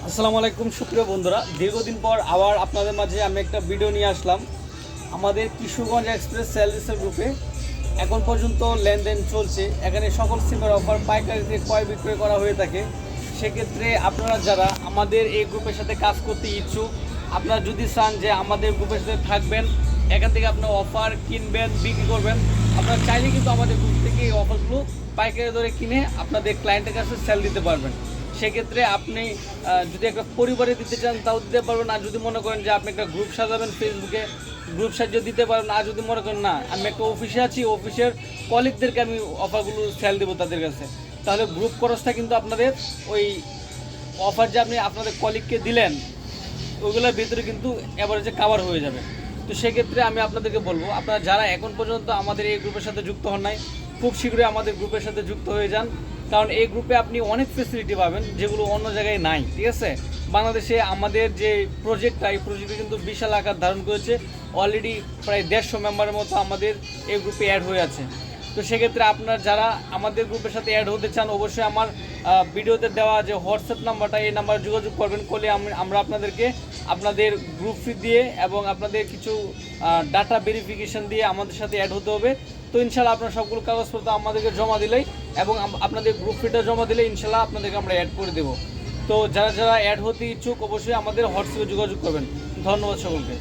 আসসালামু আলাইকুম সুপ্রিয় বন্ধুরা, দীর্ঘদিন পর আবার আপনাদের মাঝে আমি একটা ভিডিও নিয়ে আসলাম। আমাদের কিশোরগঞ্জ এক্সপ্রেস সেলসের গ্রুপে এখন পর্যন্ত লেনদেন চলছে। এখানে সকল সিমের অফার পাইকারিতে ক্রয় বিক্রয় করা হয়ে থাকে। সেক্ষেত্রে আপনারা যারা আমাদের এই গ্রুপের সাথে কাজ করতে ইচ্ছুক, আপনারা যদি চান যে আমাদের গ্রুপের সাথে থাকবেন, এখান থেকে আপনার অফার কিনবেন, বিক্রি করবেন, আপনারা চাইলে কিন্তু আমাদের গ্রুপ থেকে এই অফারগুলো পাইকারি দরে কিনে আপনাদের ক্লায়েন্টের কাছে সেল দিতে পারবেন। সেক্ষেত্রে আপনি যদি একটা পরিবারে দিতে চান তাও দিতে পারবেন। আর যদি মনে করেন যে আপনি একটা গ্রুপ সাজাবেন ফেসবুকে, গ্রুপ সাজিয়ে দিতে পারবেন। আর যদি মনে করেন না আমি একটা অফিসে আছি, অফিসের কলিগদেরকে আমি অফারগুলো সেল দেবো তাদের কাছে, তাহলে গ্রুপ খরচটা কিন্তু আপনাদের ওই অফার যে আপনি আপনাদের কলিগকে দিলেন ওইগুলোর ভিতরে কিন্তু অ্যাভারেজে কাভার হয়ে যাবে। তো সেক্ষেত্রে আমি আপনাদেরকে বলবো, আপনারা যারা এখন পর্যন্ত আমাদের এই গ্রুপের সাথে যুক্ত হন নাই, খুব শীঘ্রই আমাদের গ্রুপের সাথে যুক্ত হয়ে যান। কারণ এই গ্রুপে আপনি অনেক ফেসিলিটি পাবেন যেগুলো অন্য জায়গায় নাই। ঠিক আছে, বাংলাদেশে আমাদের যে প্রজেক্টটা, এই প্রজেক্টে কিন্তু বিশাল আকার ধারণ করেছে। অলরেডি প্রায় 150 মেম্বারের মতো আমাদের এই গ্রুপে অ্যাড হয়ে আছে। তো সেক্ষেত্রে আপনার যারা আমাদের গ্রুপের সাথে অ্যাড হতে চান, অবশ্যই আমার ভিডিওতে দেওয়া যে হোয়াটসঅ্যাপ নাম্বারটা, এই নাম্বারে যোগাযোগ করবেন। করলে আমরা আপনাদেরকে আপনাদের গ্রুপ ফি দিয়ে এবং আপনাদের কিছু ডাটা ভেরিফিকেশন দিয়ে আমাদের সাথে অ্যাড হতে হবে। তো ইনশাল্লাহ আপনার সবগুলো কাগজপত্র আমাদেরকে জমা দিলেই এবং আপনাদের গ্রুপ ফিটা জমা দিলে ইনশাল্লাহ আপনাদেরকে আমরা অ্যাড করে দেবো। তো যারা যারা অ্যাড হতে ইচ্ছুক অবশ্যই আমাদের হোয়াটসঅ্যাপে যোগাযোগ করবেন। ধন্যবাদ সকলকে।